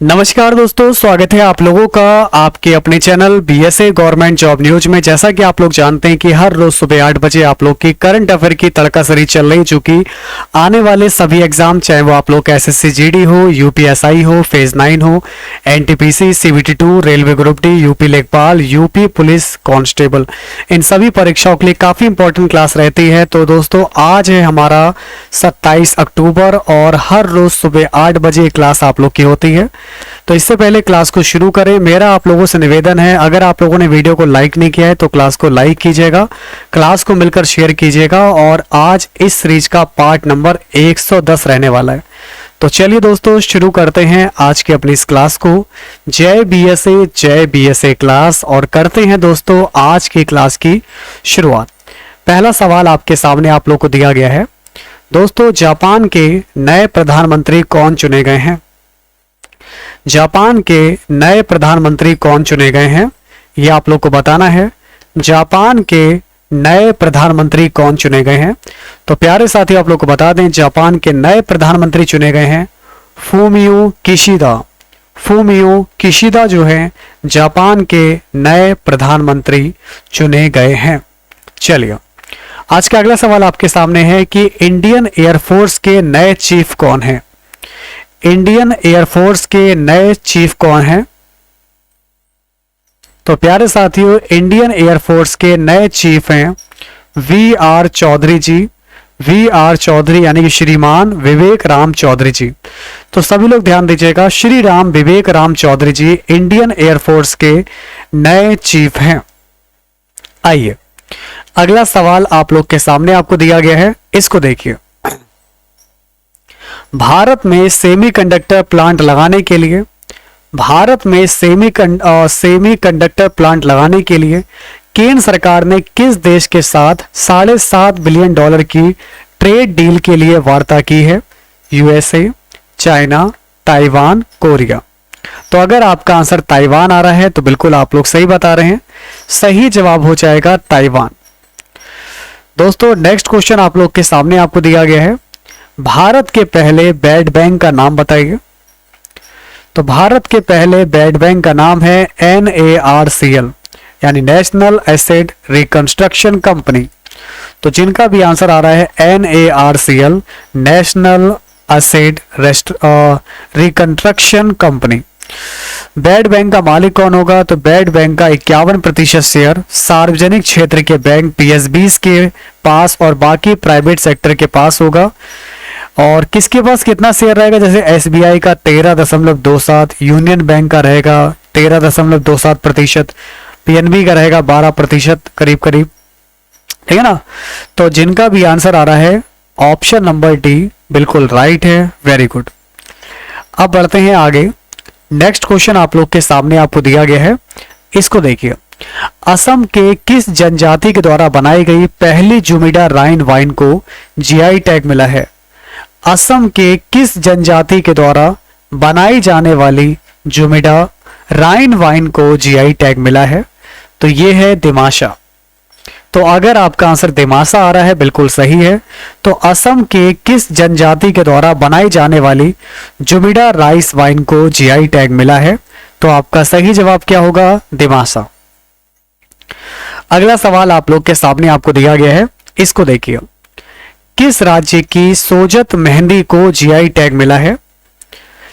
नमस्कार दोस्तों, स्वागत है आप लोगों का आपके अपने channel BSA government job news में। जैसा कि आप लोग जानते हैं कि हर रोज सुबह 8 बजे आप लोग की करंट अफेयर की तड़का सीरीज चल रही, जो कि आने वाले सभी एग्जाम, चाहे वो आप लोग का एसएससी जीडी हो, यूपीएसआई हो, फेज 9 हो, NTPC, CBT 2, railway group D, UP लेखपाल, यूपी पुलिस कांस्टेबल, इन सभी परीक्षाओं के लिए काफी इंपॉर्टेंट क्लास रहती है। तो दोस्तों आज है हमारा 27 अक्टूबर और हर रोज सुबह 8 बजे क्लास आप लोग की होती है। तो इससे पहले क्लास को शुरू करें, मेरा आप लोगों से निवेदन है, अगर आप लोगों ने वीडियो को लाइक नहीं किया है तो क्लास को लाइक कीजिएगा, क्लास को मिलकर शेयर कीजिएगा। और आज इस सीरीज का पार्ट नंबर 110 रहने वाला है। तो चलिए दोस्तों शुरू करते हैं आज की अपनी इस क्लास को। जय बीएसए क्लास, और करते हैं दोस्तों आज की क्लास की शुरुआत। पहला सवाल आपके सामने आप लोग को दिया गया है दोस्तों, जापान के नए प्रधानमंत्री कौन चुने गए हैं? जापान के नए प्रधानमंत्री कौन चुने गए हैं, यह आप लोग को बताना है। जापान के नए प्रधानमंत्री कौन चुने गए हैं? तो प्यारे साथी आप लोग को बता दें, जापान के नए प्रधानमंत्री चुने गए हैं फूमियो किशिदा। फूमियो किशिदा जो है जापान के नए प्रधानमंत्री चुने गए हैं। चलिए आज का अगला सवाल आपके सामने है कि इंडियन एयरफोर्स के नए चीफ कौन हैं? इंडियन एयरफोर्स के नए चीफ कौन हैं? तो प्यारे साथियों, इंडियन एयरफोर्स के नए चीफ हैं वी.आर. चौधरी जी। वी.आर. चौधरी यानी कि श्रीमान विवेक राम चौधरी जी। तो सभी लोग ध्यान दीजिएगा, श्री राम विवेक राम चौधरी जी इंडियन एयरफोर्स के नए चीफ हैं। आइए अगला सवाल आप लोग के सामने आपको दिया गया है, इसको देखिए। भारत में सेमीकंडक्टर प्लांट लगाने के लिए, भारत में सेमीकंडक्टर प्लांट लगाने के लिए केंद्र सरकार ने किस देश के साथ $7.5 बिलियन की ट्रेड डील के लिए वार्ता की है? USA, China, Taiwan, Korea. तो अगर आपका आंसर ताइवान आ रहा है तो बिल्कुल आप लोग सही बता रहे हैं, सही जवाब हो जाएगा ताइवान। दोस्तों नेक्स्ट क्वेश्चन आप लोग के सामने आपको दिया गया है, भारत के पहले बैड बैंक का नाम बताइए। तो भारत के पहले बैड बैंक का नाम है NARCL यानी नेशनल एसेट रिकंस्ट्रक्शन कंपनी। तो जिनका भी आंसर आ रहा है NARCL, national asset reconstruction company. Bad bank का मालिक कौन होगा? तो बैड बैंक का 51% शेयर सार्वजनिक क्षेत्र के बैंक PSBs के पास और बाकी प्राइवेट सेक्टर के पास होगा। और किसके पास कितना शेयर रहेगा? जैसे SBI का 13.27%, यूनियन बैंक का रहेगा 13.27%, PNB का रहेगा 12% करीब करीब, ठीक है ना। तो जिनका भी आंसर आ रहा है ऑप्शन नंबर डी बिल्कुल राइट है, वेरी गुड। अब बढ़ते हैं आगे। नेक्स्ट क्वेश्चन आप लोग के सामने आपको दिया गया है, इसको देखिए। असम के किस जनजाति के द्वारा बनाई गई पहली जुमिडा राइन वाइन को GI टैग मिला है? असम के किस जनजाति के द्वारा बनाई जाने वाली जुमिडा राइन वाइन को GI टैग मिला है? तो ये है दिमाशा। तो अगर आपका आंसर दिमाशा आ रहा है बिल्कुल सही है। तो असम के किस जनजाति के द्वारा बनाई जाने वाली जुमिडा राइस वाइन को GI टैग मिला है? तो आपका सही जवाब क्या होगा? दिमाशा। अगला सवाल आप लोग के सामने आपको दिया गया है, इसको देखिए। किस राज्य की सोजत मेहंदी को GI टैग मिला है?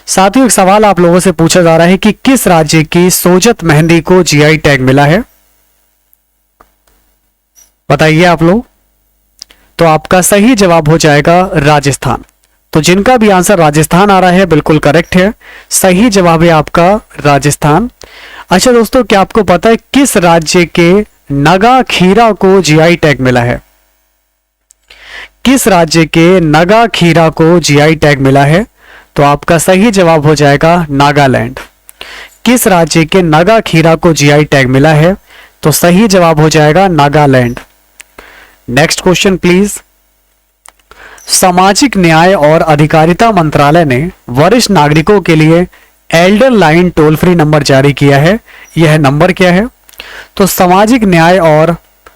साथियों एक सवाल आप लोगों से पूछा जा रहा है कि किस राज्य की सोजत मेहंदी को GI टैग मिला है? बताइए आप लोग। तो आपका सही जवाब हो जाएगा राजस्थान। तो जिनका भी आंसर राजस्थान आ रहा है बिल्कुल करेक्ट है, सही जवाब है आपका राजस्थान। अच्छा दोस्तों, क्या आपको पता है किस राज्य के नगा खीरा को GI टैग मिला है? किस राज्य के नगा खीरा को GI टैग मिला है? तो आपका सही जवाब हो जाएगा नागालैंड। किस राज्य के नगा खीरा को GI टैग मिला है? तो सही जवाब हो जाएगा नागालैंड। Next question please. सामाजिक न्याय और अधिकारिता मंत्रालय ने वरिष्ठ नागरिकों के लिए Elder line toll free number जारी किया है, यह नंबर क्या है? तो सामाजिक न्याय और,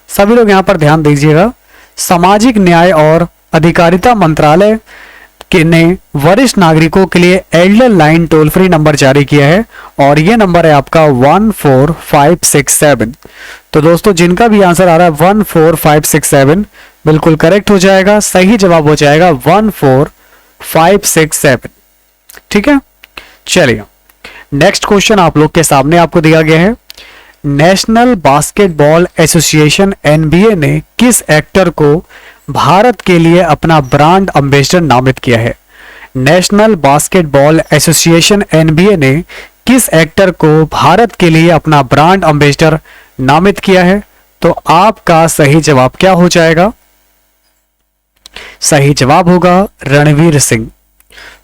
सभी लोग यहां पर ध्यान दीजिएगा, सामाजिक न्याय और अधिकारिता मंत्रालय ने वरिष्ठ नागरिकों के लिए Elder line toll free number जारी किया है और ये नंबर है आपका 14567। तो दोस्तों जिनका भी आंसर आ रहा है 14567 बिल्कुल करेक्ट हो जाएगा, सही जवाब हो जाएगा 14567। ठीक है, चलिए नेक्स्ट क्वेश्चन आप लोग के सामने आपको दिया गया है। नेशनल बास्केटबॉल एसोसिएशन एनबीए ने किस एक्टर को भारत के लिए अपना ब्रांड एम्बेसडर नामित किया है? नेशनल बास्केटबॉल एसोसिएशन एनबीए ने किस एक्टर को भारत के लिए अपना ब्रांड एम्बेसडर नामित किया है? तो आपका सही जवाब क्या हो जाएगा? सही जवाब होगा रणवीर सिंह।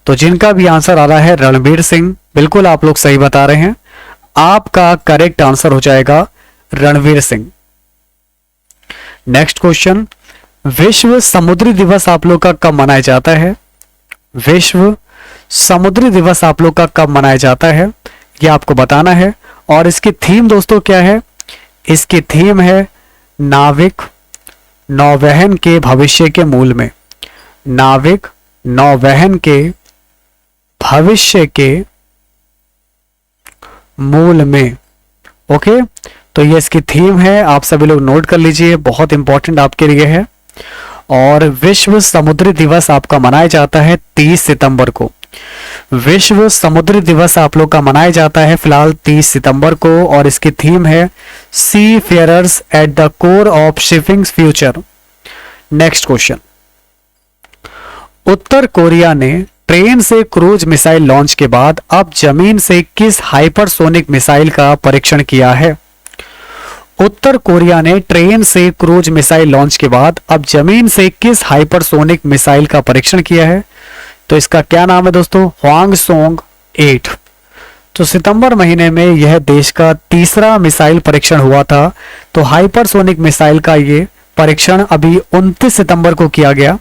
तो जिनका भी आंसर आ रहा है रणवीर सिंह, बिल्कुल आप लोग सही बता रहे हैं, आपका करेक्ट आंसर हो जाएगा रणवीर सिंह। नेक्स्ट क्वेश्चन, विश्व समुद्री दिवस आप लोग का कब मनाया जाता है? विश्व समुद्री दिवस आप लोग का कब मनाया जाता है यह आपको बताना है। और इसकी थीम दोस्तों क्या है? इसकी थीम है नाविक नौवहन के भविष्य के मूल में। नाविक नौवहन के भविष्य के मूल में। ओके, तो ये इसकी थीम है, आप सभी लोग नोट कर लीजिए, बहुत इंपॉर्टेंट आपके लिए है। और विश्व समुद्री दिवस आपका मनाया जाता है 30 सितंबर को। विश्व समुद्री दिवस आप लोग का मनाया जाता है फिलहाल 30 सितंबर को और इसकी थीम है seafarers at the core of shipping future. Next question, उत्तर कोरिया ने ट्रेन से क्रूज मिसाइल लॉन्च के बाद अब जमीन से किस हाइपरसोनिक मिसाइल का परीक्षण किया है? उत्तर कोरिया ने ट्रेन से क्रूज मिसाइल लॉन्च के बाद अब जमीन से किस हाइपरसोनिक मिसाइल का परीक्षण किया है? तो इसका क्या नाम है दोस्तों? हवांगसोंग 8। तो सितंबर महीने में यह देश का तीसरा मिसाइल परीक्षण हुआ था। तो हाइपरसोनिक मिसाइल का ये परीक्षण अभी 29 सितंबर को किया गया।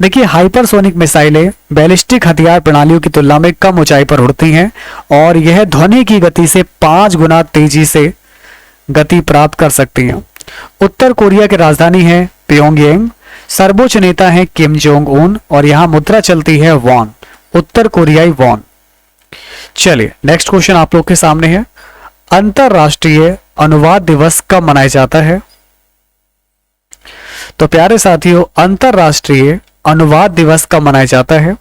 देखिए, हाइपरसोनिक मिसाइलें बैलिस्टिक हथियार प्रणालियों की तुलना में कम ऊंचाई पर उड़ती हैं और यह ध्वनि की गति से 5 गुना तेजी से गति प्राप्त कर सकती हैं। उत्तर कोरिया की राजधानी है प्योंगयांग, सर्वोच्च नेता है किम जोंग उन और यहां मुद्रा चलती है वॉन, उत्तर कोरियाई वॉन। चलिए नेक्स्ट क्वेश्चन आप लोग के सामने है, अंतरराष्ट्रीय अनुवाद दिवस कब मनाया जाता है? तो प्यारे साथियों, अंतरराष्ट्रीय अनुवाद दिवस कब मनाया जाता है?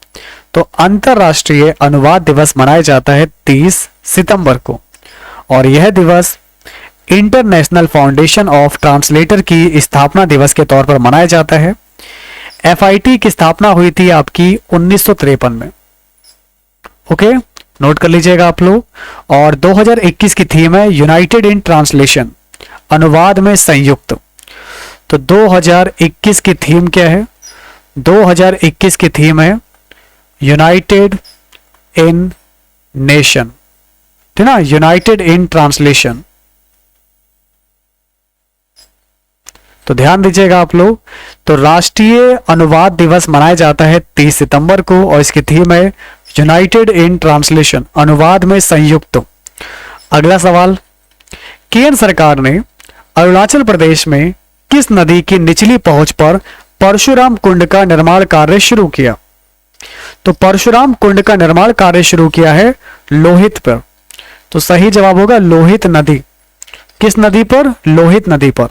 तो अंतरराष्ट्रीय अनुवाद दिवस मनाया जाता है 30 सितंबर को और यह दिवस इंटरनेशनल फाउंडेशन ऑफ ट्रांसलेटर की स्थापना दिवस के तौर पर मनाया जाता है। एफआईटी की स्थापना हुई थी आपकी 1953 में। ओके, नोट कर लीजिएगा आप लोग। और 2021 की थीम है यूनाइटेड इन ट्रांसलेशन, अनुवाद में संयुक्त। तो 2021 की थीम क्या है? 2021 की थीम है यूनाइटेड इन नेशन, ठीक ना, यूनाइटेड इन ट्रांसलेशन। तो ध्यान दीजिएगा आप लोग। तो राष्ट्रीय अनुवाद दिवस मनाया जाता है 30 सितंबर को और इसकी थीम है यूनाइटेड इन ट्रांसलेशन, अनुवाद में संयुक्त। अगला सवाल, केंद्र सरकार ने अरुणाचल प्रदेश में किस नदी की निचली पहुंच पर परशुराम कुंड का निर्माण कार्य शुरू किया? तो परशुराम कुंड का निर्माण कार्य शुरू किया है लोहित पर। तो सही जवाब होगा लोहित नदी। किस नदी पर? लोहित नदी पर।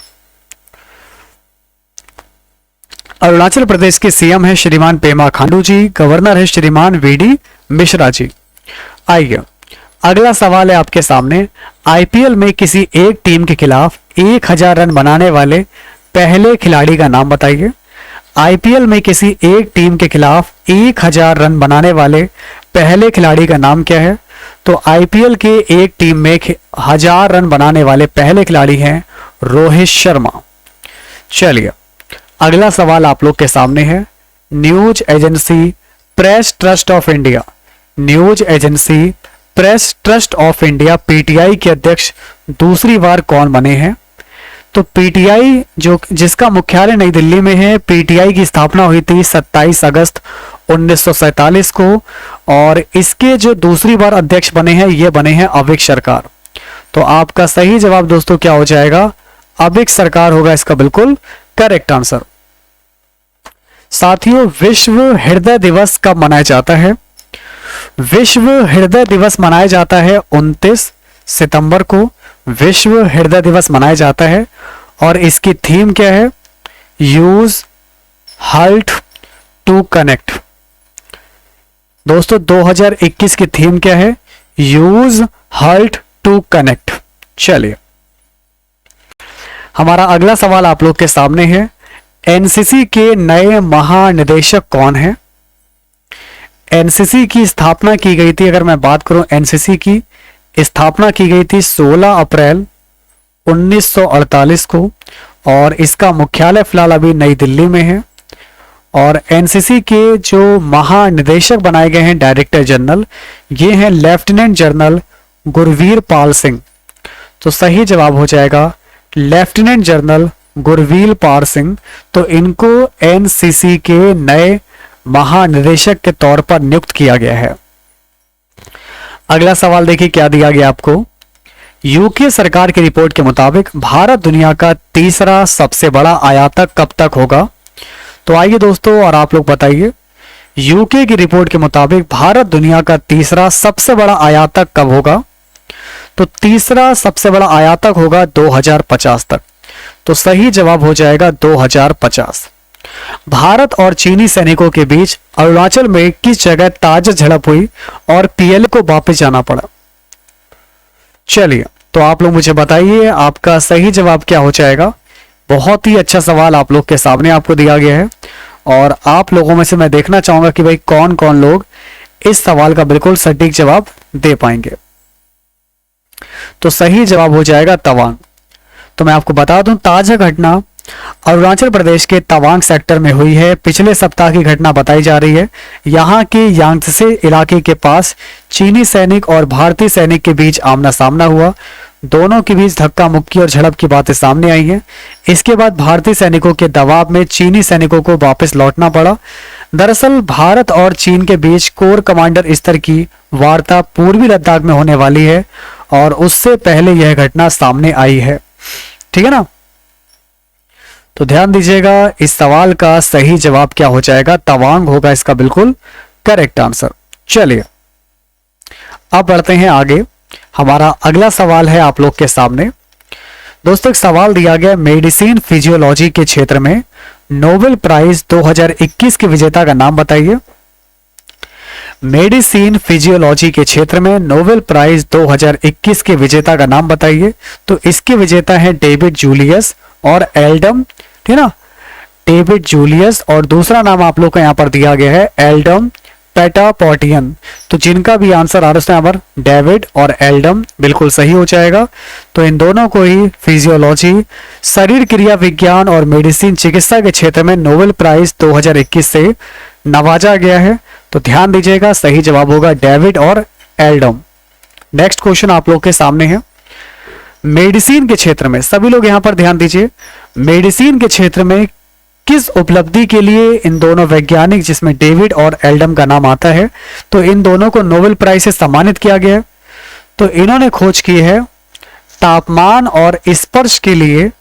अरुणाचल प्रदेश के सीएम है श्रीमान पेमा खांडू जी, गवर्नर है श्रीमान वीडी मिश्रा जी। आइए अगला सवाल है आपके सामने, आईपीएल में किसी एक टीम के खिलाफ 1000 रन बनाने वाले पहले खिलाड़ी का नाम बताइए। आईपीएल में किसी एक टीम के खिलाफ 1000 रन बनाने वाले पहले खिलाड़ी का नाम क्या है? तो आईपीएल के एक टीम में 1000 रन बनाने वाले पहले खिलाड़ी हैं रोहित शर्मा। चलिए अगला सवाल आप लोग के सामने है, news agency press trust of India, news agency press trust of India PTI के अध्यक्ष दूसरी बार कौन बने हैं? तो पीटीआई जो जिसका मुख्यालय नई दिल्ली में है, पीटीआई की स्थापना हुई थी 27 अगस्त 1947 को और इसके जो दूसरी बार अध्यक्ष बने हैं ये बने हैं अविक सरकार। तो आपका सही जवाब दोस्तों क्या हो जाएगा? अविक सरकार होगा इसका बिल्कुल करेक्ट आंसर। साथियों, विश्व हृदय दिवस कब मनाया जाता है? विश्व हृदय दिवस मनाया जाता है 29 सितंबर को विश्व हृदय दिवस मनाया जाता है। और इसकी थीम क्या है? Use heart to connect. दोस्तों 2021 की थीम क्या है? Use heart to connect. चलिए, हमारा अगला सवाल आप लोग के सामने है, एनसीसी के नए महानिदेशक कौन है? एनसीसी की स्थापना की गई थी, अगर मैं बात करूं एनसीसी की स्थापना की गई थी 16 अप्रैल 1948 को, और इसका मुख्यालय फिलहाल अभी नई दिल्ली में है। और एनसीसी के जो महानिदेशक बनाए गए हैं, डायरेक्टर जनरल, ये हैं लेफ्टिनेंट जनरल गुरवीर पाल सिंह। तो सही जवाब हो जाएगा लेफ्टिनेंट जनरल गुरवीर पाल सिंह। तो इनको एनसीसी के नए महानिदेशक के तौर पर नियुक्त किया गया है। अगला सवाल देखिए क्या दिया गया आपको। यूके सरकार की रिपोर्ट के मुताबिक भारत दुनिया का तीसरा सबसे बड़ा आयातक कब तक होगा? तो आइए दोस्तों और आप लोग बताइए, यूके की रिपोर्ट के मुताबिक भारत दुनिया का तीसरा सबसे बड़ा आयातक कब होगा? तो तीसरा सबसे बड़ा आयातक होगा 2050 तक। तो सही जवाब हो जाएगा 2050। भारत और चीनी सैनिकों के बीच अरुणाचल में किस जगह ताजा झड़प हुई और पीएलए को वापस जाना पड़ा? चलिए, तो आप लोग मुझे बताइए आपका सही जवाब क्या हो जाएगा। बहुत ही अच्छा सवाल आप लोग के सामने आपको दिया गया है, और आप लोगों में से मैं देखना चाहूंगा कि भाई कौन कौन लोग इस सवाल का बिल्कुल सटीक जवाब दे पाएंगे। तो सही जवाब हो जाएगा तवांग। तो मैं आपको बता दूं, ताजा घटना अरुणाचल प्रदेश के तवांग सेक्टर में हुई है। पिछले सप्ताह की घटना बताई जा रही है। यहाँ के यांगत्से इलाके के पास चीनी सैनिक और भारतीय सैनिक के बीच आमना सामना हुआ। दोनों के बीच धक्का मुक्की और झड़प की बातें सामने आई हैं। इसके बाद भारतीय सैनिकों के दबाव में चीनी सैनिकों को वापस लौटना पड़ा। दरअसल भारत और चीन के बीच कोर कमांडर स्तर की वार्ता पूर्वी लद्दाख में होने वाली है, और उससे पहले यह घटना सामने आई है। ठीक है ना? तो ध्यान दीजिएगा, इस सवाल का सही जवाब क्या हो जाएगा? तवांग होगा इसका बिल्कुल करेक्ट आंसर। चलिए, अब बढ़ते हैं आगे। हमारा अगला सवाल है आप लोग के सामने। दोस्तों, एक सवाल दिया गया, मेडिसिन फिजियोलॉजी के क्षेत्र में नोबेल प्राइज 2021 के विजेता का नाम बताइए। मेडिसिन फिजियोलॉजी के क्षेत्र में नोबेल प्राइज 2021 के विजेता का नाम बताइए। तो इसके विजेता हैं डेविड जूलियस और एल्डम, ठीक है ना? डेविड जूलियस, और दूसरा नाम आप लोग को यहां पर दिया गया है एल्डम पेटापोटियन। तो जिनका भी आंसर आ रहा है यहाँ पर डेविड और एल्डम बिल्कुल सही हो जाएगा। तो इन दोनों को ही फिजियोलॉजी, शरीर क्रिया विज्ञान और मेडिसिन चिकित्सा के क्षेत्र में नोबेल प्राइज 2021 से नवाजा गया है। तो ध्यान दीजिएगा, सही जवाब होगा डेविड और एल्डम। नेक्स्ट क्वेश्चन आप लोग के सामने है, मेडिसिन के क्षेत्र में, सभी लोग यहां पर ध्यान दीजिए, मेडिसिन के क्षेत्र में किस उपलब्धि के लिए इन दोनों वैज्ञानिक, जिसमें डेविड और एल्डम का नाम आता है, तो इन दोनों को नोबेल प्राइज से सम्मानित किया गया है। तो इन्होंने खोज की है तापमान और स्पर्श के लिए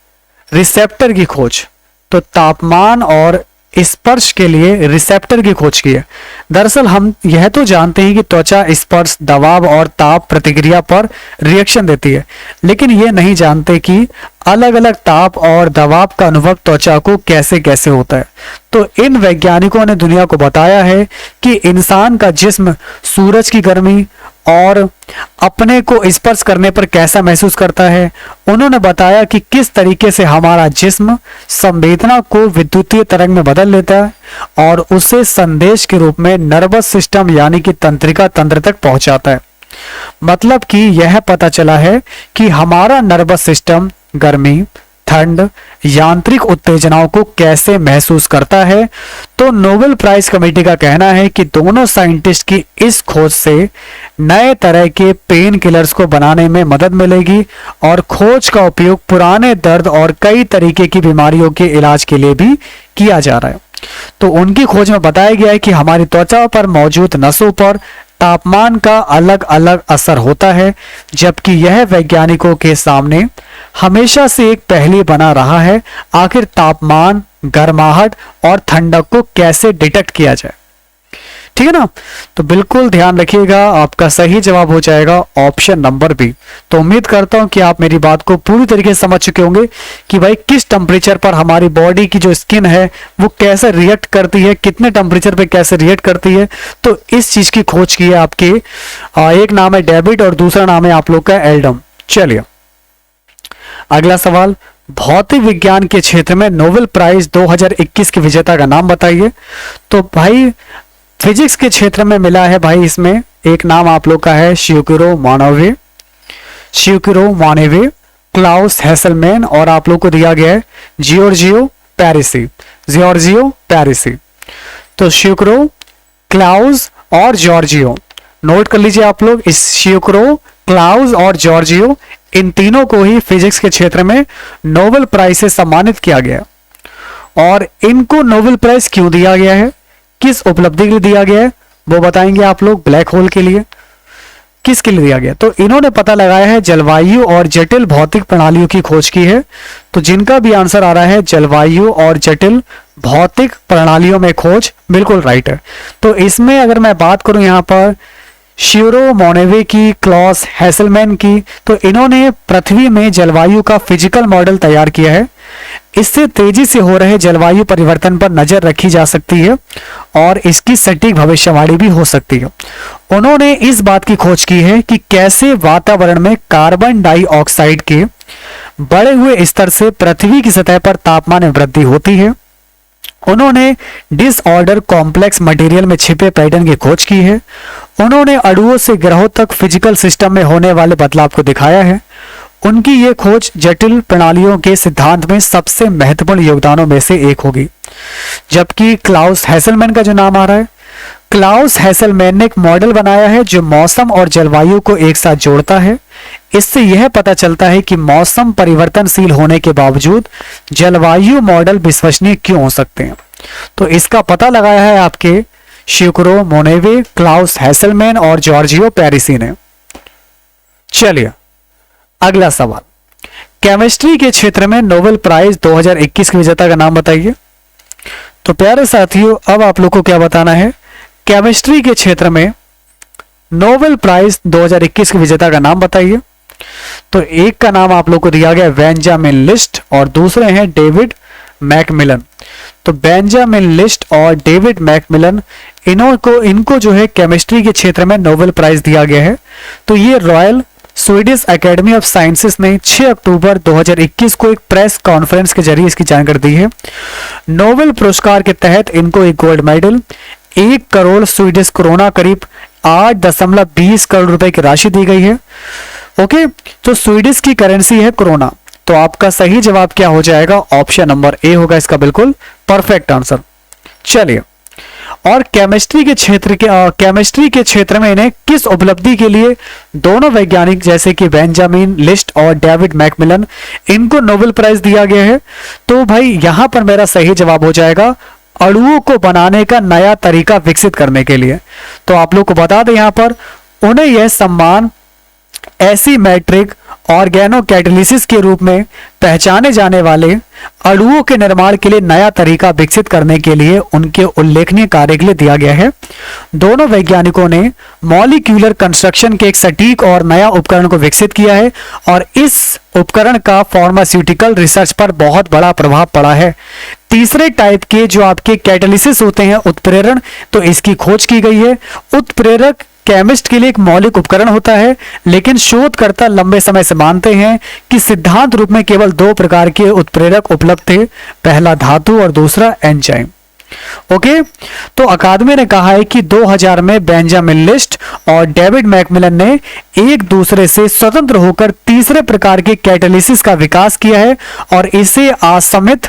रिसेप्टर की खोज। तो तापमान और स्पर्श के लिए रिसेप्टर की खोज की है। दरअसल हम यह तो जानते हैं कि त्वचा स्पर्श, दबाव और ताप प्रतिक्रिया पर रिएक्शन देती है, लेकिन यह नहीं जानते कि अलग अलग ताप और दबाव का अनुभव त्वचा को कैसे कैसे होता है। तो इन वैज्ञानिकों ने दुनिया को बताया है कि इंसान का जिस्म सूरज की गर्मी और अपने को स्पर्श करने पर कैसा महसूस करता है। उन्होंने बताया कि किस तरीके से हमारा जिस्म संवेदना को विद्युतीय तरंग में बदल लेता है और उसे संदेश के रूप में नर्वस सिस्टम यानी कि तंत्रिका तंत्र तक पहुंचाता है। मतलब कि यह पता चला है कि हमारा नर्वस सिस्टम गर्मी, ठंड, यांत्रिक उत्तेजनाओं को कैसे महसूस करता है। तो नोबेल प्राइज कमेटी का कहना है कि दोनों साइंटिस्ट की इस खोज से नए तरह के पेन किलर्स को बनाने में मदद मिलेगी और खोज का उपयोग पुराने दर्द और कई तरीके की बीमारियों के इलाज के लिए भी किया जा रहा है। तो उनकी खोज में बताया गया है कि हमारी त्वचा पर मौजूद नसों पर तापमान का अलग अलग असर होता है, जबकि यह वैज्ञानिकों के सामने हमेशा से एक पहेली बना रहा है। आखिर तापमान गर्माहट और ठंडक को कैसे डिटेक्ट किया जाए। ठीक है ना, तो बिल्कुल ध्यान रखिएगा, आपका सही जवाब हो जाएगा ऑप्शन नंबर बी। तो उम्मीद करता हूं कि आप मेरी बात को पूरी तरीके से समझ चुके होंगे कि भाई किस टेम्परेचर पर हमारी बॉडी की जो स्किन है वो कैसे रिएक्ट करती है, कितने टेम्परेचर पे कैसे रिएक्ट करती है। तो इस चीज की खोज की है आपके एक नाम है डेविड और दूसरा नाम है आप लोग का एल्डम। चलिए अगला सवाल, भौतिक विज्ञान के क्षेत्र में नोबेल प्राइज 2021 के विजेता का नाम बताइए। तो भाई फिजिक्स के क्षेत्र में मिला है भाई, इसमें एक नाम आप लोग का है शियोकिरो मानेवे, क्लाउस हेसलमैन और आप लोग को दिया गया है जियोर्जियो पैरिसी। तो शियोकिरो, क्लाउस और जॉर्जियो, नोट कर लीजिए आप लोग, इस शियोकिरो, क्लाउस और जॉर्जियो इन तीनों को ही फिजिक्स के क्षेत्र में नोबेल प्राइज से सम्मानित किया गया। और इनको नोबेल प्राइज क्यों दिया गया है, किस उपलब्धि के लिए दिया गया है वो बताएंगे आप लोग। ब्लैक होल के लिए, किसके लिए दिया गया, तो इन्होंने पता लगाया है जलवायु और जटिल भौतिक प्रणालियों की खोज की है। तो जिनका भी आंसर आ रहा है जलवायु और जटिल भौतिक प्रणालियों में खोज, बिल्कुल राइट है। तो इसमें अगर मैं बात करूं यहां पर शियोरो मोनेवे की, क्लॉस हेसलमैन की, तो इन्होंने पृथ्वी में जलवायु का फिजिकल मॉडल तैयार किया है। इससे तेजी से हो रहे जलवायु परिवर्तन पर नजर रखी जा सकती है और इसकी सटीक भविष्यवाणी भी हो सकती है। उन्होंने इस बात की खोज की है कि कैसे वातावरण में कार्बन डाइऑक्साइड के बढ़े हुए स्तर से पृथ्वी की सतह पर तापमान में वृद्धि होती है। उन्होंने डिसऑर्डर कॉम्प्लेक्स मटेरियल में छिपे पैटर्न की खोज की है। उन्होंने अणुओं से ग्रहों तक फिजिकल सिस्टम में होने वाले बदलाव को दिखाया है। उनकी यह खोज जटिल प्रणालियों के सिद्धांत में सबसे महत्वपूर्ण योगदानों में से एक होगी। जबकि क्लाउस हेसलमैन का जो नाम आ रहा है, क्लाउस हेसलमैन ने एक मॉडल बनाया है जो मौसम और जलवायु को एक साथ जोड़ता है। इससे यह पता चलता है कि मौसम परिवर्तनशील होने के बावजूद जलवायु मॉडल विश्वसनीय क्यों हो सकते हैं। तो इसका पता लगाया है आपके शियोकिरो मोनेवे, क्लाउस हेसलमैन और जॉर्जियो पैरिसी ने। चलिए अगला सवाल, केमिस्ट्री के क्षेत्र में नोबेल प्राइज 2021 के विजेता का नाम बताइए। तो प्यारे साथियों, अब आप लोग को क्या बताना है, केमिस्ट्री के क्षेत्र में नोबेल प्राइज 2021 के विजेता का नाम बताइए। तो एक का नाम आप लोग को दिया गया बेंजामिन लिस्ट और दूसरे हैं डेविड मैकमिलन। तो बेंजामिन लिस्ट और डेविड मैकमिलन, इनको जो है केमिस्ट्री के क्षेत्र में नोबेल प्राइज दिया गया है। तो ये royal Swedish academy of sciences ने 6 अक्टूबर 2021 को एक प्रेस कॉन्फ्रेंस के जरिए इसकी जानकारी दी है। नोबेल पुरस्कार के तहत इनको एक gold medal, 1 crore Swedish krona, करीब 8.20 करोड़ रुपए की राशि दी गई है। ओके, तो स्वीडिश की करेंसी है क्रोना। तो आपका सही जवाब क्या हो जाएगा, ऑप्शन नंबर ए होगा इसका बिल्कुल परफेक्ट आंसर। चलिए, और केमिस्ट्री के क्षेत्र में इन्हें किस उपलब्धि के लिए दोनों वैज्ञानिक जैसे कि बेंजामिन लिस्ट और डेविड मैकमिलन, इनको नोबेल प्राइज दिया गया है। तो भाई यहां पर मेरा सही जवाब हो जाएगा अणुओं को बनाने का नया तरीका विकसित करने के लिए। तो आप लोग को बता दें यहां पर उन्हें यह सम्मान एसीमेट्रिक ऑर्गेनो कैटालिसिस के रूप में पहचाने जाने वाले अणुओं के निर्माण के लिए नया तरीका विकसित करने के लिए उनके उल्लेखनीय कार्य के लिए दिया गया है। दोनों वैज्ञानिकों ने मॉलिक्यूलर कंस्ट्रक्शन के एक सटीक और नया उपकरण को विकसित किया है और इस उपकरण का फार्मास्यूटिकल रिसर्च पर बहुत बड़ा प्रभाव पड़ा है। तीसरे टाइप के जो आपके कैटालिसिस होते हैं, उत्प्रेरण, तो इसकी खोज की गई है। उत्प्रेरक केमिस्ट के लिए एक मौलिक उपकरण होता है, लेकिन शोधकर्ता लंबे समय से मानते हैं कि सिद्धांत रूप में केवल 2 प्रकार के उत्प्रेरक उपलब्ध थे, पहला धातु और दूसरा एंजाइम। ओके, तो अकादमी ने कहा है कि 2000 में बेंजामिन लिस्ट और डेविड मैकमिलन ने एक दूसरे से स्वतंत्र होकर तीसरे प्रकार के कैटालिसिस का विकास किया है और इसे असमित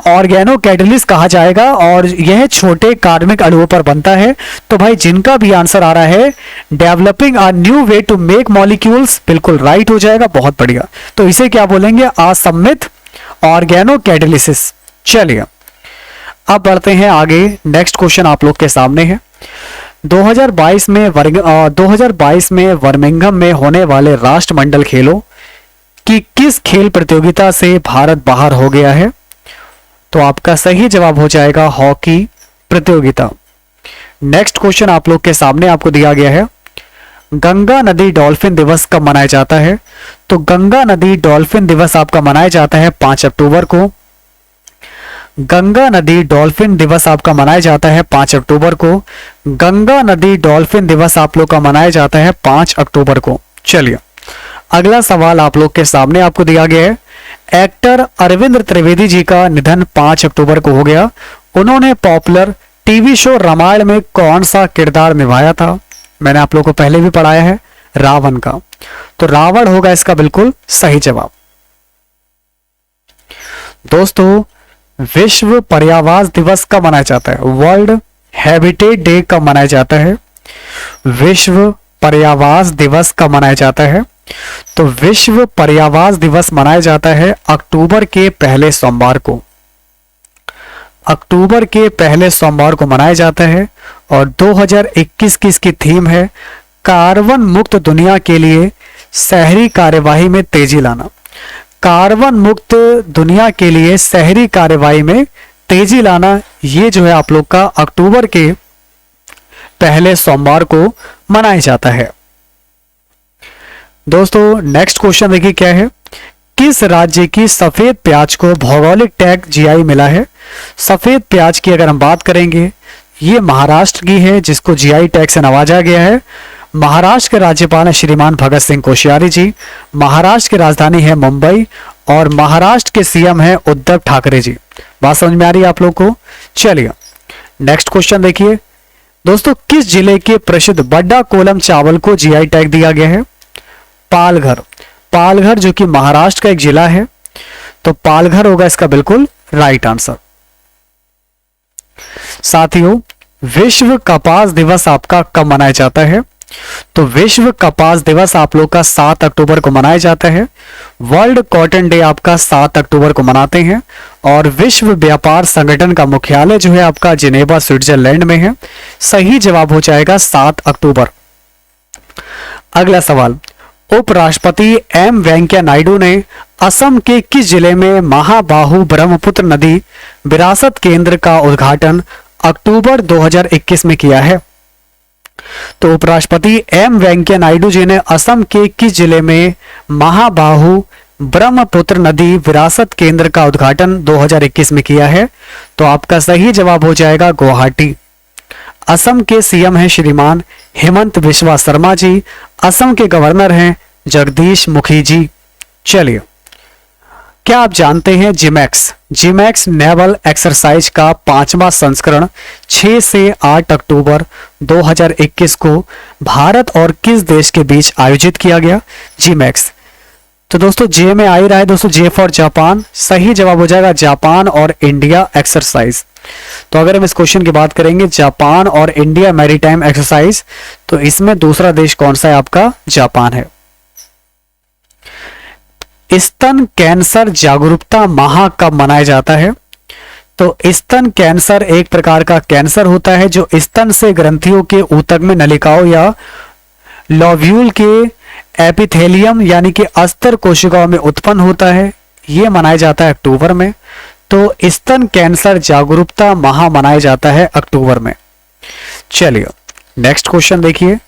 ऑर्गेनो कैटालिसिस कहा जाएगा और यह छोटे कार्बनिक अणुओं पर बनता है। तो भाई जिनका भी आंसर आ रहा है developing a new way to make molecules, बिल्कुल राइट हो जाएगा, बहुत बढ़िया। तो इसे क्या बोलेंगे, असमित ऑर्गेनो कैटालिसिस। चलिए अब बढ़ते हैं आगे, नेक्स्ट क्वेश्चन आप लोग के सामने है। 2022 में बर्मिंघम में होने वाले राष्ट्रमंडल खेलों की किस खेल प्रतियोगिता से भारत बाहर हो गया है। तो आपका सही जवाब हो जाएगा हॉकी प्रतियोगिता। नेक्स्ट क्वेश्चन आप लोग के सामने आपको दिया गया है, गंगा नदी डॉल्फिन दिवस कब मनाया जाता है? तो गंगा नदी डॉल्फिन दिवस आपका मनाया जाता है 5 अक्टूबर को। गंगा नदी डॉल्फिन दिवस आपका मनाया जाता है 5 अक्टूबर को। गंगा नदी डॉल्फिन दिवस आप लोग का मनाया जाता है 5 अक्टूबर को। चलिए अगला सवाल आप लोग के सामने आपको दिया गया है, एक्टर अरविंद त्रिवेदी जी का निधन 5 अक्टूबर को हो गया। उन्होंने पॉपुलर टीवी शो रामायण में कौन सा किरदार निभाया था? मैंने आप लोगों को पहले भी पढ़ाया है, रावण का। तो रावण होगा इसका बिल्कुल सही जवाब। दोस्तों विश्व पर्यावरण दिवस कब मनाया जाता है? वर्ल्ड हैबिटेट डे कब मनाया जाता है? विश्व पर्यावरण दिवस कब मनाया जाता है? तो विश्व पर्यावरण दिवस मनाया जाता है अक्टूबर के पहले सोमवार को। अक्टूबर के पहले सोमवार को मनाया जाता है और 2021 की इसकी थीम है कार्बन मुक्त दुनिया के लिए शहरी कार्यवाही में तेजी लाना। कार्बन मुक्त दुनिया के लिए शहरी कार्यवाही में तेजी लाना, ये जो है आप लोग का अक्टूबर के पहले सोमवार को मनाया जाता है। दोस्तों नेक्स्ट क्वेश्चन देखिए क्या है, किस राज्य की सफेद प्याज को भौगोलिक टैग जीआई मिला है? सफेद प्याज की अगर हम बात करेंगे, ये महाराष्ट्र की है जिसको जीआई टैग से नवाजा गया है। महाराष्ट्र के राज्यपाल हैं श्रीमान भगत सिंह कोश्यारी जी। महाराष्ट्र की राजधानी है मुंबई और महाराष्ट्र के सीएम हैं उद्धव ठाकरे जी। बात समझ में आ रही है आप लोग को? चलिए नेक्स्ट क्वेश्चन देखिए दोस्तों, किस जिले के प्रसिद्ध बड्डा कोलम चावल को जीआई टैग दिया गया है? पालघर। पालघर जो कि महाराष्ट्र का एक जिला है, तो पालघर होगा इसका बिल्कुल राइट आंसर। साथियों विश्व कपास दिवस आपका कब मनाया जाता है? तो विश्व कपास दिवस आप लोग का 7 अक्टूबर को मनाया जाता है। वर्ल्ड कॉटन डे आपका 7 अक्टूबर को मनाते हैं और विश्व व्यापार संगठन का मुख्यालय जो है आपका जिनेवा स्विट्जरलैंड में है। सही जवाब हो जाएगा 7 अक्टूबर। अगला सवाल, उपराष्ट्रपति एम वेंकैया नायडू ने असम के किस जिले में महाबाहु ब्रह्मपुत्र नदी विरासत केंद्र का उद्घाटन अक्टूबर 2021 में किया है? तो उपराष्ट्रपति एम वेंकैया नायडू जी ने असम के किस जिले में महाबाहु ब्रह्मपुत्र नदी विरासत केंद्र का उद्घाटन 2021 में किया है? तो आपका सही जवाब हो जाएगा गुवाहाटी। असम के सीएम हैं श्रीमान हेमंत बिस्वा शर्मा जी। असम के गवर्नर हैं जगदीश मुखी जी। चलिए क्या आप जानते हैं जिमैक्स? जिमैक्स नेवल एक्सरसाइज का 5वां संस्करण 6 से 8 अक्टूबर 2021 को भारत और किस देश के बीच आयोजित किया गया? जिमैक्स। तो दोस्तों जे में आ ही रहा है दोस्तों, जे फॉर जापान। सही जवाब हो जाएगा जापान और इंडिया एक्सरसाइज। तो अगर हम इस क्वेश्चन की बात करेंगे जापान और इंडिया मैरीटाइम एक्सरसाइज, तो इसमें दूसरा देश कौन सा है? आपका जापान है। स्तन कैंसर जागरूकता माह कब मनाया जाता है? तो स्तन कैंसर एक प्रकार का कैंसर होता है जो स्तन से ग्रंथियों के ऊतक में नलिकाओं या लोब्यूल के एपिथेलियम यानी कि अस्तर कोशिकाओं में उत्पन्न होता है। यह मनाया जाता है अक्टूबर में। तो स्तन कैंसर जागरूकता माह मनाया जाता है अक्टूबर में। चलिए नेक्स्ट क्वेश्चन देखिए,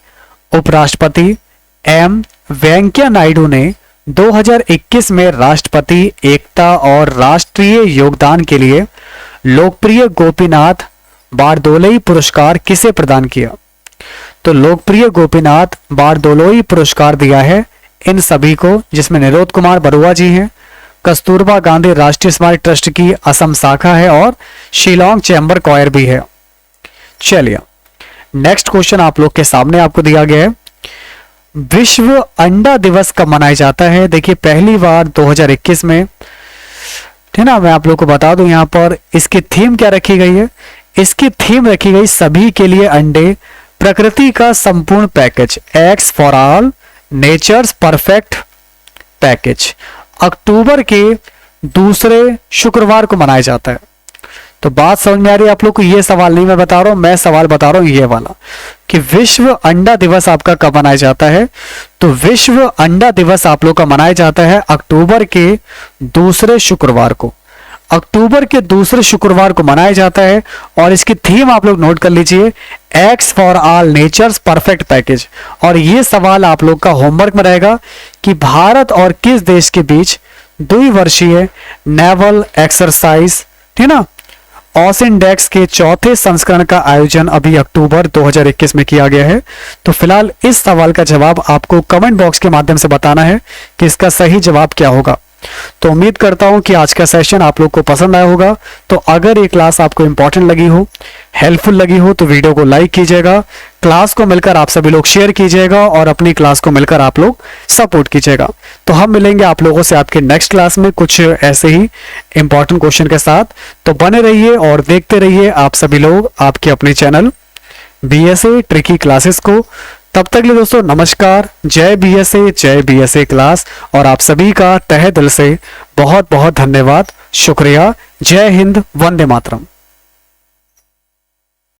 उपराष्ट्रपति एम वेंकैया नायडू ने 2021 में राष्ट्रपति एकता और राष्ट्रीय योगदान के लिए लोकप्रिय गोपीनाथ बारदोलोई पुरस्कार किसे प्रदान किया? तो लोकप्रिय गोपीनाथ बारदोलोई पुरस्कार दिया है इन सभी को, जिसमें निरोध कुमार बरुआ जी हैं, कस्तूरबा गांधी राष्ट्रीय स्मारक ट्रस्ट की असम शाखा है और शिलोंग चैम्बर कॉयर भी है। चलिए नेक्स्ट क्वेश्चन आप लोग के सामने आपको दिया गया है, विश्व अंडा दिवस कब मनाया जाता है? देखिए पहली बार 2021 में, ठीक ना। मैं आप लोग को बता दूं यहाँ पर इसकी थीम क्या रखी गई है। इसकी थीम रखी गई सभी के लिए अंडे, प्रकृति का संपूर्ण package, eggs for all, nature's perfect package. अक्टूबर के दूसरे शुक्रवार को मनाया जाता है। तो बात समझ में आ रही है आप लोग को? ये सवाल नहीं मैं बता रहा हूं, मैं सवाल बता रहा हूं ये वाला कि विश्व अंडा दिवस आपका कब मनाया जाता है? तो विश्व अंडा दिवस आप लोग का मनाया जाता है अक्टूबर के दूसरे शुक्रवार को। अक्टूबर के दूसरे शुक्रवार को मनाया जाता है। और इसकी थीम आप लोग नोट कर लीजिए, x for all nature's perfect package. और ये सवाल आप लोग का होमवर्क में रहेगा कि भारत और किस देश के बीच द्विवर्षीय नेवल एक्सरसाइज, ठीक ना, ऑसिंडेक्स के चौथे संस्करण का आयोजन अभी अक्टूबर 2021 में किया गया है। तो फिलहाल इस सवाल का जवाब आपको कमेंट बॉक्स के माध्यम से बताना है कि इसका सही जवाब क्या होगा। तो उम्मीद करता हूं कि आज का सेशन आप लोग को पसंद आया होगा। तो अगर ये क्लास आपको इंपॉर्टेंट लगी हो, हेल्पफुल लगी हो, तो वीडियो को लाइक कीजिएगा, क्लास को मिलकर आप सभी लोग शेयर कीजिएगा और अपनी क्लास को मिलकर आप लोग सपोर्ट कीजिएगा। तो हम मिलेंगे आप लोगों से आपके नेक्स्ट क्लास में कुछ ऐसे ही इंपॉर्टेंट क्वेश्चन के साथ। तो बने रहिए और देखते रहिए आप सभी लोग आपके अपने चैनल बीएसए ट्रिकी क्लासेस को। तब तक के लिए दोस्तों नमस्कार, जय बीएसए क्लास। और आप सभी का तहे दिल से बहुत बहुत धन्यवाद, शुक्रिया। जय हिंद, वंदे मातरम।